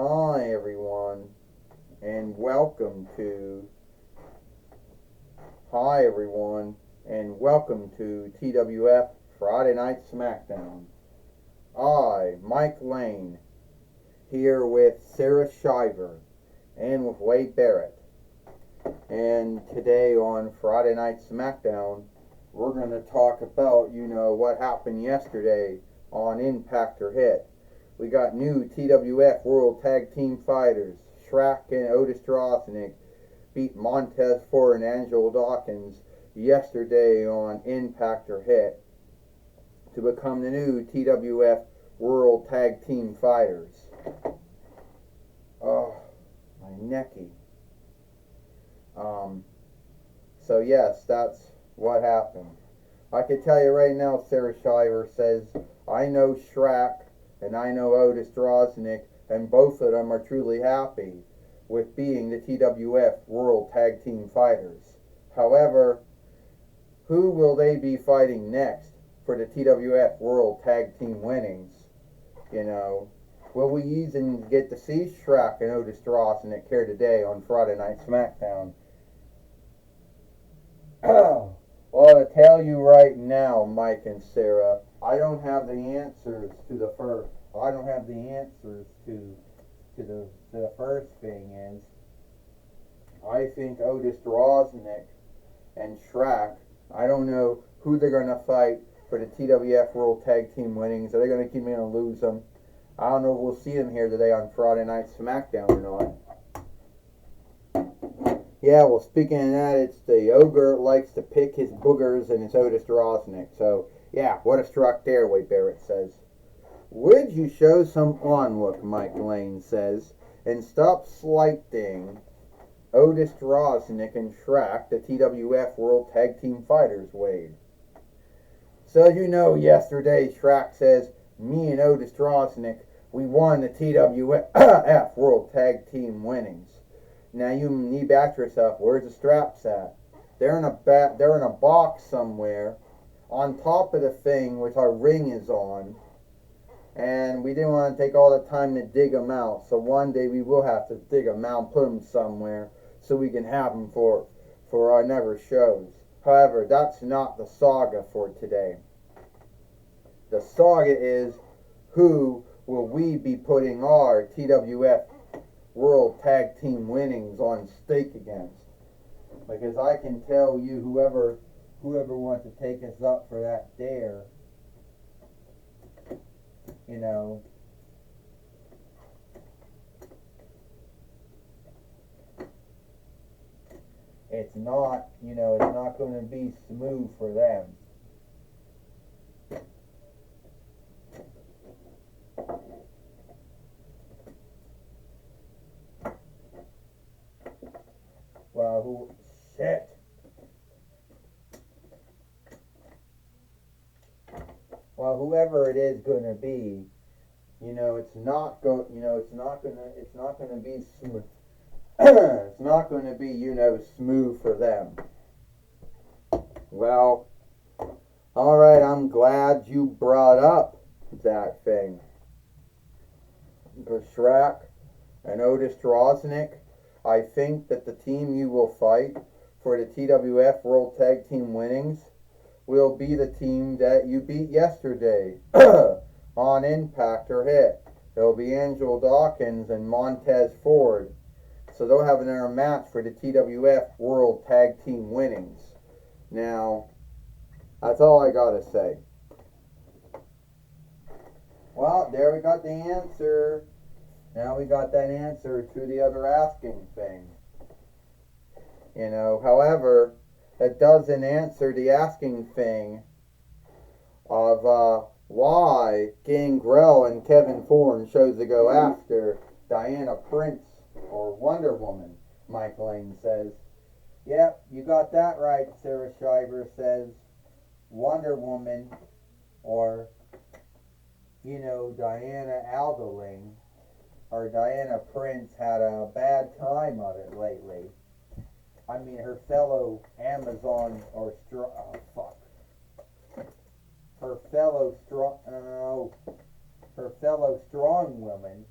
Hi everyone, and welcome to Hi everyone, and welcome to TWF Friday Night Smackdown. Mike Lane, here with Sarah Shiver and with Wade Barrett. And today on Friday Night Smackdown, we're going to talk about, what happened yesterday on Impact or Hit. We got new TWF World Tag Team Fighters. Shrek and Otis Drosnick beat Montez Ford and Angelo Dawkins yesterday on Impact or Hit to become the new TWF World Tag Team Fighters. Oh, my necky. So yes, that's what happened. I can tell you right now, Sarah Shiver says, I know Shrek and I know Otis Drosnick, and both of them are truly happy with being the TWF World Tag Team Fighters. However, who will they be fighting next for the TWF World Tag Team winnings? Will we even get to see Shrek and Otis Drosnick here today on Friday Night SmackDown? Well, to tell you right now, Mike and Sarah, I don't have the answers to the first. I don't have the answers to the first thing is, I think Otis Drosnick and Shrek, I don't know who they're going to fight for the TWF World Tag Team winnings. Are they going to keep me and lose them? I don't know if we'll see them here today on Friday Night SmackDown or not. Yeah, well, speaking of that, it's the ogre likes to pick his boogers, and it's Otis Drosnick. So, yeah, what a struck there, Wade Barrett says. Would you show some onlook, Mike Lane says, and stop slighting Otis Drosnick and Shrek, the TWF World Tag Team Fighters, Wade? So, yesterday Shrek says, me and Otis Drosnick, we won the TWF World Tag Team winnings. Now you need to ask yourself, where's the straps at? They're in a box somewhere on top of the thing which our ring is on, and we didn't want to take all the time to dig them out. So one day we will have to dig them out, put them somewhere so we can have them for our never shows. However, that's not the saga for today. The saga is, who will we be putting our TWF World Tag Team winnings on stake against? Because I can tell you, whoever wants to take us up for that dare, it's not going to be smooth for them. Well, whoever it is going to be, it's not going to be smooth. It's not going to be, smooth for them. Well, all right, I'm glad you brought up that thing. For Shrek and Otis Drosnick, I think that the team you will fight for the TWF World Tag Team winnings will be the team that you beat yesterday on Impact or Hit. It'll be Angelo Dawkins and Montez Ford. So they'll have another match for the TWF World Tag Team winnings. Now, that's all I gotta say. Well, there we got the answer. Now we got that answer to the other asking thing. However, that doesn't answer the asking thing of why Gangrel and Kevin Thorne chose to go after Diana Prince or Wonder Woman, Mike Lane says. Yep, you got that right, Sarah Shiver says. Wonder Woman or, Diana Alderling or Diana Prince had a bad time of it lately. I mean, her fellow Amazon or her fellow strong woman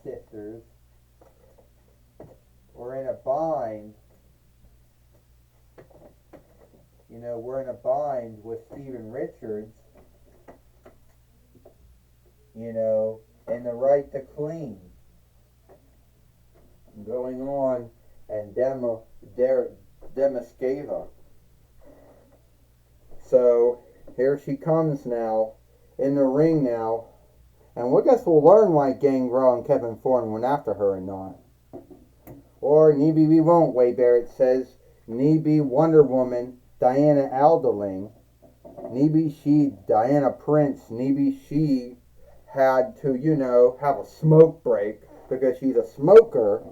sisters were in a bind. You know, we're in a bind with Stephen Richards, you know, and the right to clean going on, and Demascava. So here she comes now in the ring now, and we guess we'll learn why Gangrel and Kevin Thorne went after her and not. Or maybe we won't, Wade Barrett says. Maybe Wonder Woman, Diana Alderling, maybe she, Diana Prince, maybe she had to, you know, have a smoke break because she's a smoker,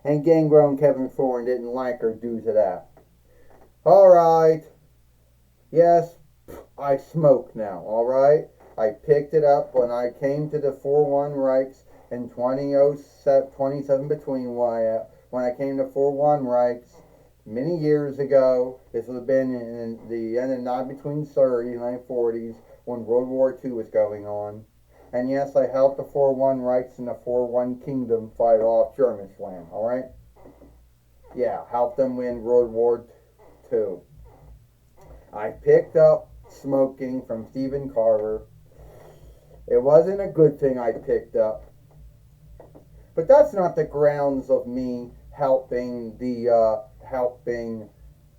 and Gangrel and Kevin Thorne didn't like her due to that. Alright, yes, I smoke now, alright? I picked it up when I came to the 4-1 Reichs in 27 between Wyatt. When I came to 4-1 Reichs many years ago, this would have been in the end of not between 30s and 1940s when World War II was going on. And yes, I helped the 4-1 Reichs and the 4-1 Kingdom fight off German land, alright? Yeah, helped them win World War II. I picked up smoking from Stephen Carver. It wasn't a good thing I picked up. But that's not the grounds of me helping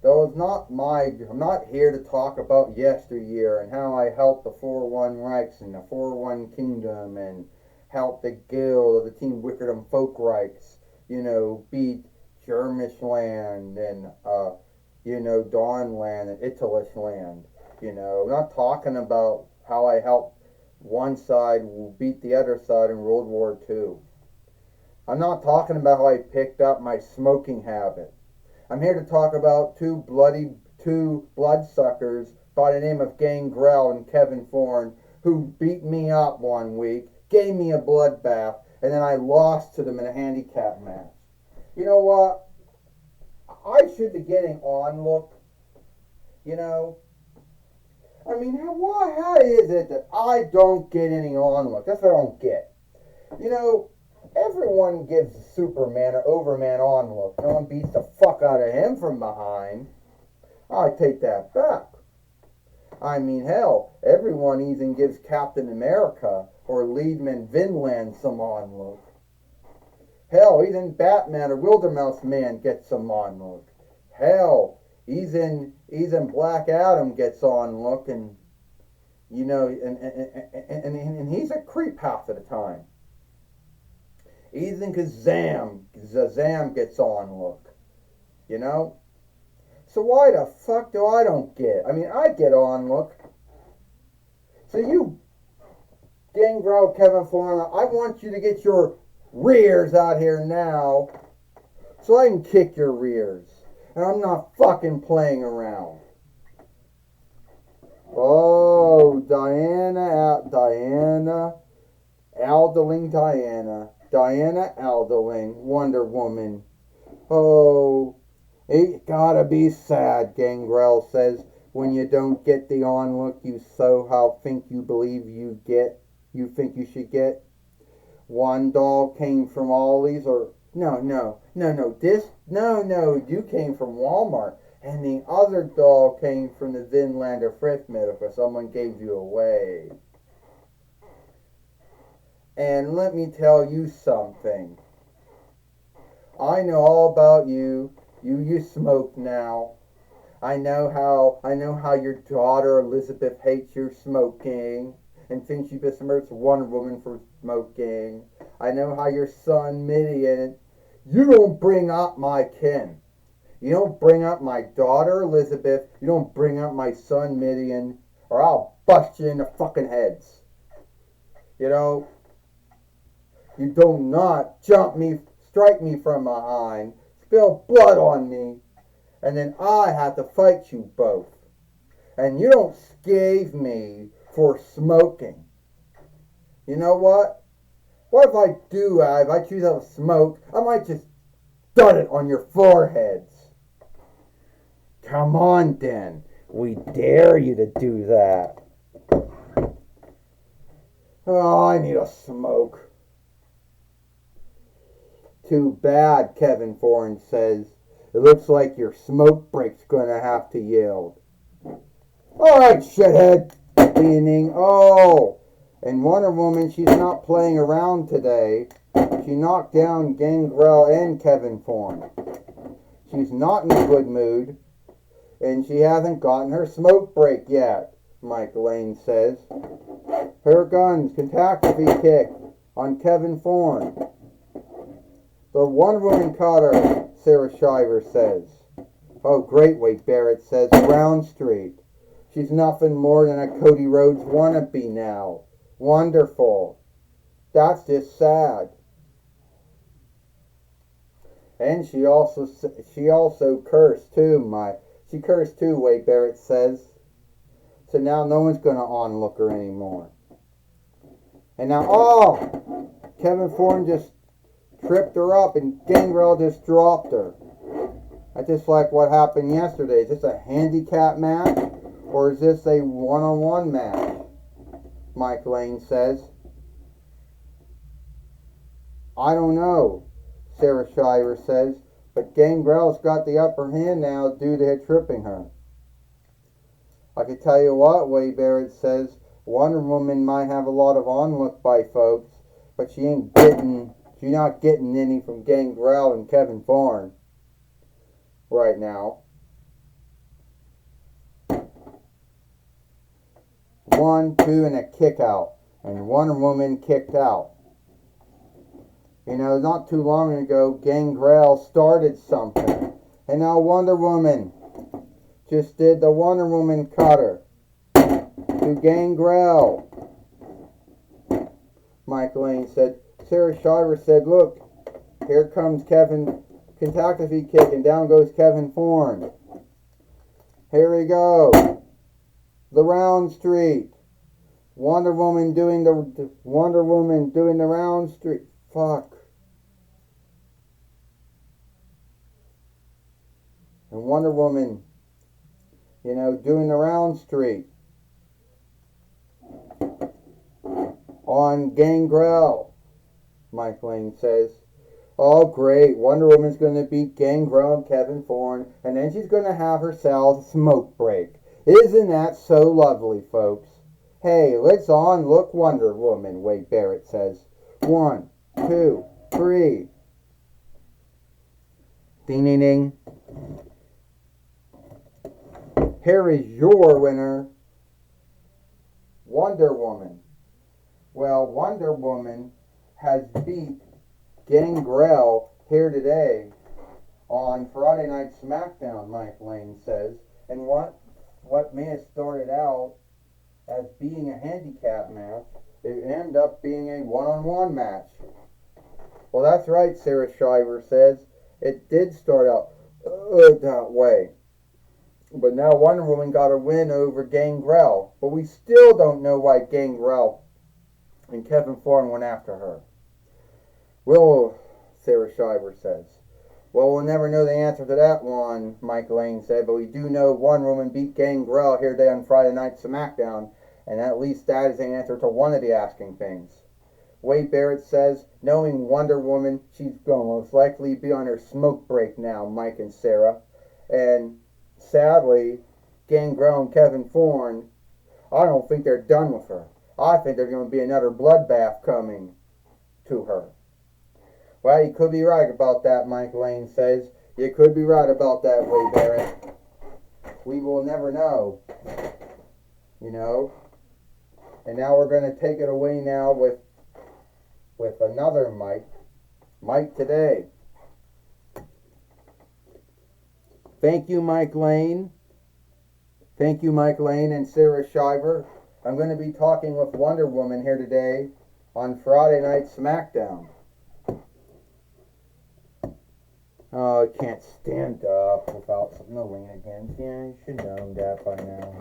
I'm not here to talk about yesteryear and how I helped the 4-1 Reichs and the 4-1 Kingdom and helped the Guild of the Team Wickerdom Folk Reichs, you know, beat Germish land and, you know, Dawnland and Italish land. You know, I'm not talking about how I helped one side beat the other side in World War II. I'm not talking about how I picked up my smoking habit. I'm here to talk about two bloodsuckers by the name of Gangrel and Kevin Thorne who beat me up one week, gave me a bloodbath, and then I lost to them in a handicap match. You know what? I should be getting on look. You know? I mean, how is it that I don't get any on look? That's what I don't get. You know, everyone gives Superman or Overman on look. No one beats the fuck out of him from behind. I take that back. I mean, hell, everyone even gives Captain America or Leadman Vinland some on look. Hell, even Batman or Wildermouse Man gets some on look. Hell, even Black Adam gets on look, and you know, and he's a creep half of the time. Even Shazam gets on look, you know? So why the fuck do I don't get? I mean, I get on look. So you, Gangrel, Kevin Thorne, I want you to get your rears out here now so I can kick your rears. And I'm not fucking playing around. Oh, Diana Alderling, Wonder Woman. Oh, it gotta be sad, Gangrel says, when you don't get the onlook you somehow think you believe you think you should get. One doll came from Ollie's, or no, you came from Walmart, and the other doll came from the Vinlander thrift mill because someone gave you away. And let me tell you something. I know all about you. You smoke now. I know how your daughter Elizabeth hates your smoking and thinks you besmirch Wonder Woman for smoking. I know how your son Midian, you don't bring up my kin. You don't bring up my daughter Elizabeth. You don't bring up my son Midian, or I'll bust you in the fucking heads. You know, you do not strike me from behind, spill blood on me, and then I have to fight you both. And you don't scathe me for smoking. You know what? What if I do, if I choose to smoke, I might just dud it on your foreheads. Come on, then. We dare you to do that. Oh, I need a smoke. too bad, Kevin Thorne says. It looks like your smoke break's gonna have to yield. Alright, shithead. Meaning, oh. And Wonder Woman, she's not playing around today. She knocked down Gangrel and Kevin Thorne. She's not in a good mood. And she hasn't gotten her smoke break yet, Mike Lane says. Her guns, catastrophe kick on Kevin Thorne. The Wonder Woman caught her, Sarah Shiver says. Oh, great, Wade Barrett says. Brown Street. She's nothing more than a Cody Rhodes wannabe now. Wonderful. That's just sad. And she also cursed too, She cursed too, Wade Barrett says. So now no one's going to onlook her anymore. And now, oh! Kevin Thorne just tripped her up and Gangrel just dropped her. That's just like what happened yesterday. Is this a handicap match? Or is this a one-on-one match? Mike Lane says. I don't know, Sarah Shiver says. But Gangrel's got the upper hand now due to tripping her. I can tell you what, Wade Barrett says. Wonder Woman might have a lot of onlook by folks, but she's not getting any from Gangrel and Kevin Thorne right now. 1, 2, and a kick out. And Wonder Woman kicked out. You know, not too long ago, Gangrel started something. And now Wonder Woman just did the Wonder Woman cutter to Gangrel. Mike Lane said. Sarah Shiver said, look, here comes Kevin, catastrophe kick, and down goes Kevin Thorne. Here we go. The round street. Wonder Woman doing the round street. Fuck. And Wonder Woman, you know, doing the round street on Gangrel, Mike Lane says. Oh, great. Wonder Woman's going to beat Gangrel and Kevin Thorne, and then she's going to have herself a smoke break. Isn't that so lovely, folks? Hey, let's look Wonder Woman, Wade Barrett says. 1, 2, 3. Ding, ding, ding. Here is your winner, Wonder Woman. Well, Wonder Woman has beat Gangrel here today on Friday Night Smackdown, Mike Lane says. And what may have started out as being a handicap match, it ended up being a one-on-one match. Well, that's right, Sarah Shiver says. It did start out that way. But now Wonder Woman got a win over Gangrel. But we still don't know why Gangrel and Kevin Thorne went after her. Well, Sarah Shiver says. Well, we'll never know the answer to that one, Mike Lane said. But we do know Wonder Woman beat Gangrel here today on Friday Night Smackdown. And at least that is the answer to one of the asking things. Wade Barrett says, knowing Wonder Woman, she's going to most likely be on her smoke break now, Mike and Sarah. And sadly, Gangrel and Kevin Thorne, I don't think they're done with her. I think there's going to be another bloodbath coming to her. Well, you could be right about that, Mike Lane says. You could be right about that, Wade Barrett. We will never know. You know? And now we're going to take it away now with another Mike. Mike today. Thank you, Mike Lane. Thank you, Mike Lane and Sarah Shiver. I'm going to be talking with Wonder Woman here today on Friday Night Smackdown. Oh, I can't stand up without knowing again. Yeah, you should know that by now.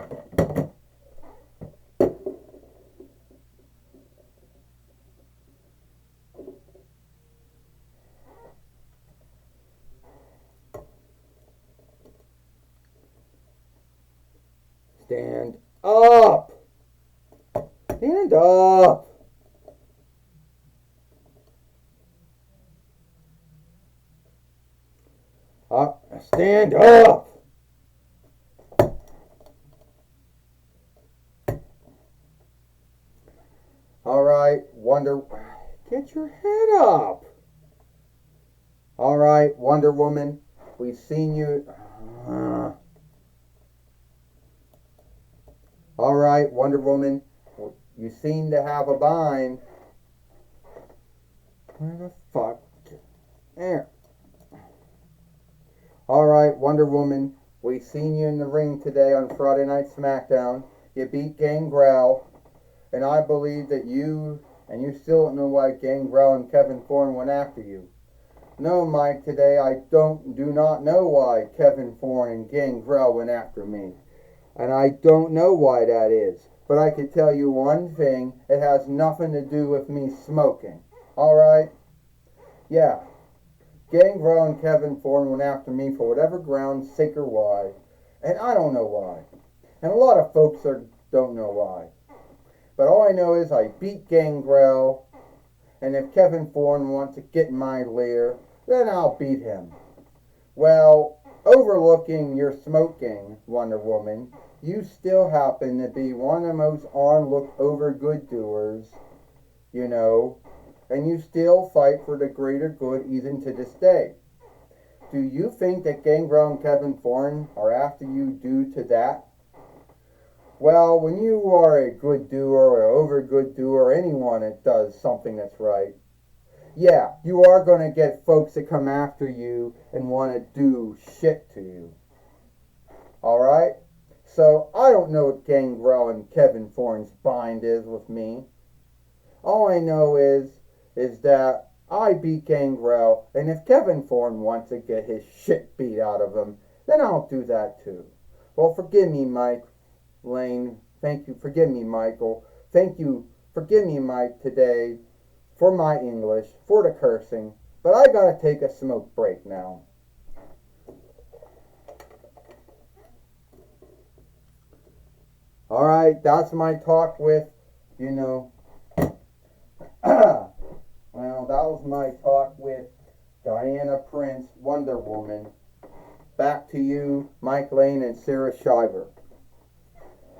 Stand up! Stand up! Stand up! Alright, Wonder... Get your head up! Alright, Wonder Woman, we've seen you... Alright, Wonder Woman, you seem to have a bind. Where the fuck? There. Alright, Wonder Woman, we seen you in the ring today on Friday Night Smackdown. You beat Gangrel, and I believe that you still don't know why Gangrel and Kevin Thorne went after you. No, Mike, today I do not know why Kevin Thorne and Gangrel went after me. And I don't know why that is. But I can tell you one thing, it has nothing to do with me smoking. Alright? Yeah. Gangrel and Kevin Thorne went after me for whatever ground, sick or why. And I don't know why. And a lot of folks don't know why. But all I know is I beat Gangrel, and if Kevin Thorne wants to get in my lair, then I'll beat him. Well, overlooking your smoking, Wonder Woman, you still happen to be one of the most on-look over good doers, you know, and you still fight for the greater good even to this day. Do you think that Gangrel and Kevin Thorne are after you due to that? Well, when you are a good doer or over good doer, or anyone that does something that's right, yeah, you are going to get folks that come after you and want to do shit to you. Alright? So, I don't know what Gangrel and Kevin Thorne's bind is with me. All I know is that I beat Gangrel, and if Kevin Thorne wants to get his shit beat out of him, then I'll do that too. Well, forgive me, Mike Lane. Thank you. Forgive me, Michael. Thank you. Forgive me, Mike, today for my English, for the cursing. But I gotta take a smoke break now. Alright, that's my talk with, well, that was my talk with Diana Prince, Wonder Woman. Back to you, Mike Lane and Sarah Shiver.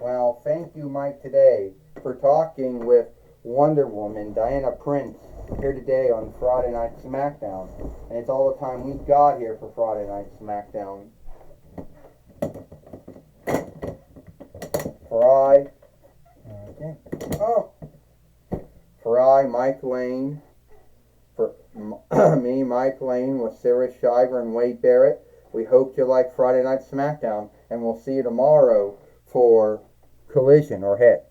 Well, thank you, Mike, today for talking with Wonder Woman, Diana Prince, here today on Friday Night Smackdown. And it's all the time we got here for Friday Night Smackdown. For I, Mike Lane, for me, Mike Lane, with Sarah Shiver and Wade Barrett, we hope you like Friday Night Smackdown, and we'll see you tomorrow for Collision or Hit.